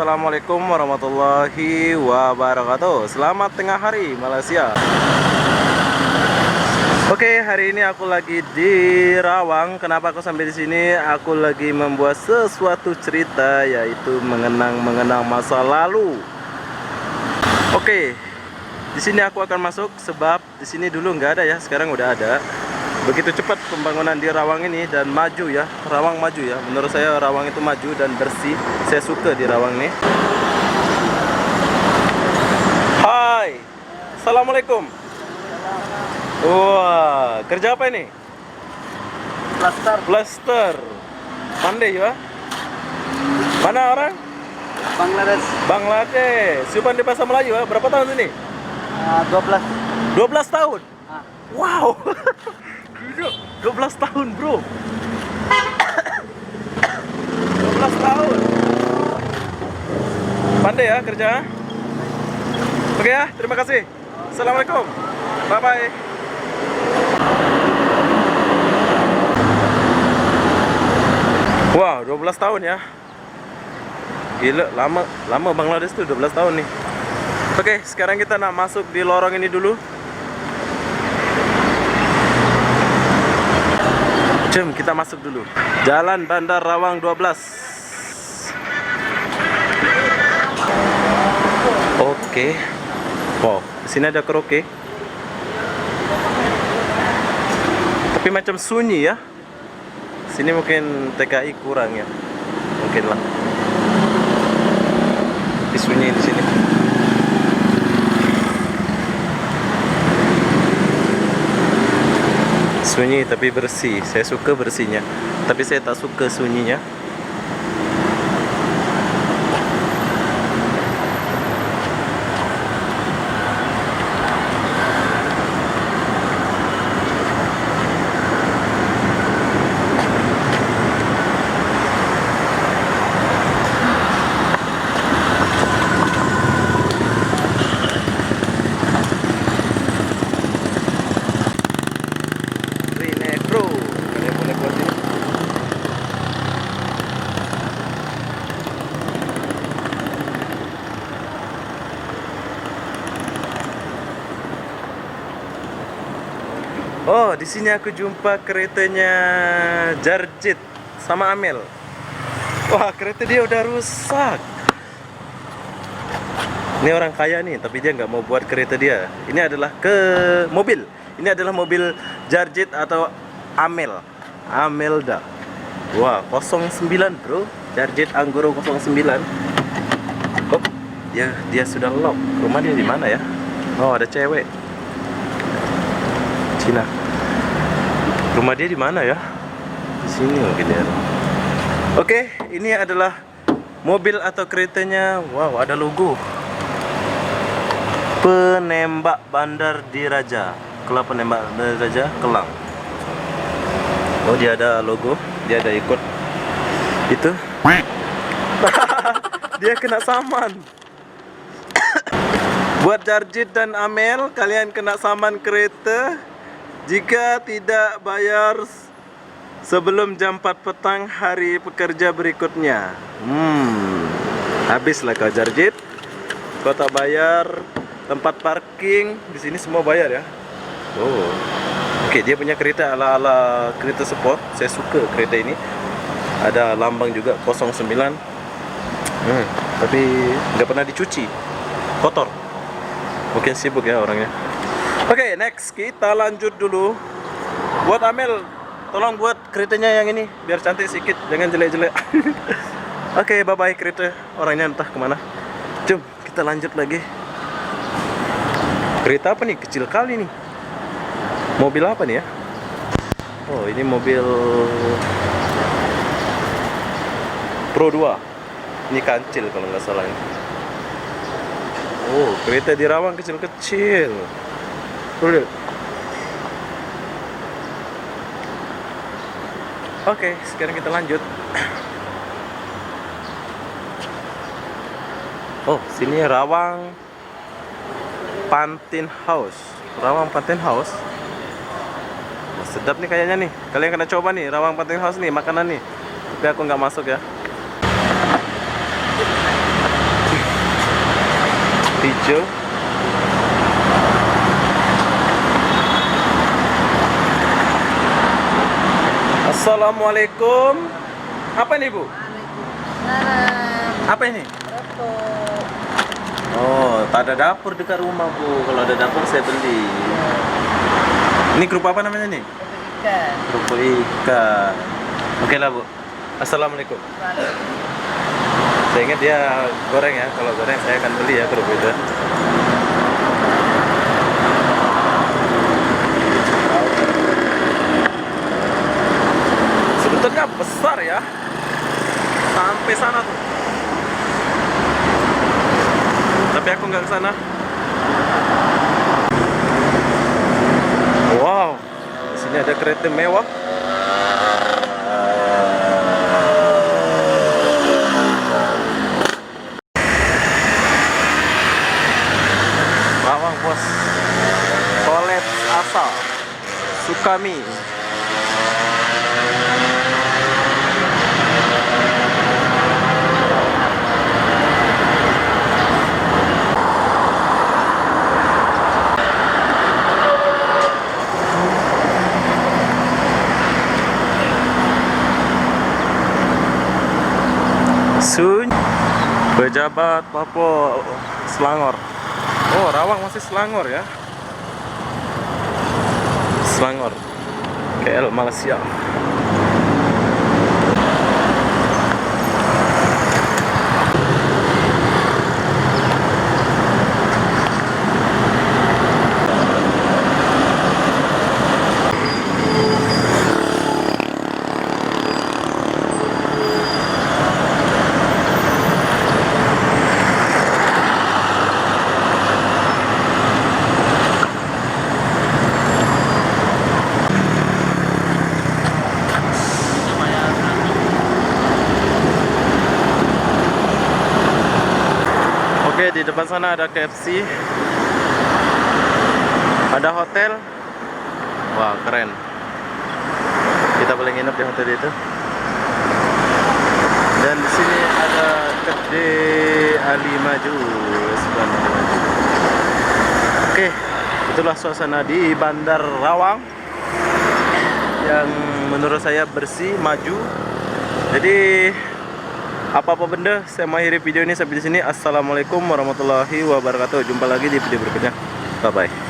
Assalamualaikum warahmatullahi wabarakatuh. Selamat tengah hari Malaysia. Oke, hari ini aku lagi di Rawang. Kenapa aku sampai di sini? Aku lagi membuat sesuatu cerita, yaitu mengenang masa lalu. Oke, di sini aku akan masuk sebab di sini dulu nggak ada ya, sekarang udah ada. Begitu cepat pembangunan di Rawang ini dan maju ya, Rawang maju ya. Menurut saya Rawang itu maju dan bersih. Saya suka di Rawang nih. Hai, Assalamualaikum. Wah, kerja apa ini? Plaster. Pandai ya? Mana orang? Bangladesh. Siupan di Bahasa Melayu ya? Berapa tahun ini? 12 tahun? Wow. Gila, 12 tahun bro. 12 tahun. Pandai ya kerja. Oke ya, terima kasih. Assalamualaikum. Bye bye. Wow, 12 tahun ya. Gila, lama Bangladesh tuh 12 tahun nih. Oke, sekarang kita nak masuk di lorong ini dulu. Jom kita masuk dulu. Jalan Bandar Rawang 12. Oke. Wow, di sini ada karaoke. Tapi macam sunyi ya. Sini mungkin TKI kurang ya. Mungkin lah. Tapi sunyi di sini. Sunyi tapi bersih. Saya suka bersihnya. Tapi saya tak suka sunyinya. Oh, di sini aku jumpa keretanya Jarjit sama Amel. Wah, kereta dia udah rusak. Ini orang kaya nih, tapi dia nggak mau buat kereta dia. Ini adalah mobil. Ini adalah mobil Jarjit atau Amel. Amelda. Wah, 09 bro. Jarjit Anggoro 09. Oh, dia sudah lock. Rumah dia di mana ya? Oh, ada cewek. Cina. Rumah dia di mana ya? Di sini mungkin ya. Oke, ini adalah mobil atau keretanya. Wow, ada logo. Penembak Bandar Diraja. Kelas Penembak Bandar Diraja, Kelang. Oh, dia ada logo. Dia ada ikut itu. Dia kena saman. Buat Jarjit dan Amel, kalian kena saman kereta jika tidak bayar sebelum jam 4 petang hari pekerja berikutnya. Habislah kau Jarjit. Kau tak bayar tempat parking, di sini semua bayar ya. Oh. Oke, dia punya kereta ala-ala kereta sport. Saya suka kereta ini. Ada lambang juga 09. Tapi nggak pernah dicuci. Kotor. Mungkin sibuk ya orangnya. Oke, next kita lanjut dulu. Buat Amel, tolong buat keretanya yang ini biar cantik sedikit, jangan jelek-jelek. Oke, bye bye kereta. Orangnya entah kemana. Jom kita lanjut lagi. Kereta apa nih? Kecil kali nih. Mobil apa nih ya? Oh, ini mobil Pro 2. Ini kancil kalau nggak salah ini. Oh, kereta di Rawang kecil-kecil. Lihat. Oke, sekarang kita lanjut. Oh, sini Rawang Pantin House. Rawang Pantin House. Wah, sedap nih kayaknya nih. Kalian kena coba nih Rawang Pantin House nih, makanan nih. Tapi aku nggak masuk ya. hijau. Assalamualaikum. Apa ini, Bu? Apa ini? Oh, tak ada dapur dekat rumah, Bu. Kalau ada dapur saya beli. Ini kerupuk apa namanya nih? Ikan. Kerupuk ikan. Oke lah, Bu. Assalamualaikum. Saya ingat dia goreng ya. Kalau goreng saya akan beli ya kerupuk itu. Sebetulnya besar ya. Sampai sana tuh. Tapi aku nggak ke sana. Wow, di sini ada kereta mewah. Rawang bos. Toilet asal Sukami. Pejabat Papua Selangor. Oh, Rawang masih Selangor ya. Selangor, KL Malaysia. Oke, di depan sana ada KFC, ada hotel. Wah, keren. Kita boleh nginep di hotel itu. Dan di sini ada Kedai Ali Maju. Oke, itulah suasana di Bandar Rawang yang menurut saya bersih, maju. Jadi apa-apa benda, saya mengakhiri video ini sampai di sini. Assalamualaikum warahmatullahi wabarakatuh. Jumpa lagi di video berikutnya. Bye bye.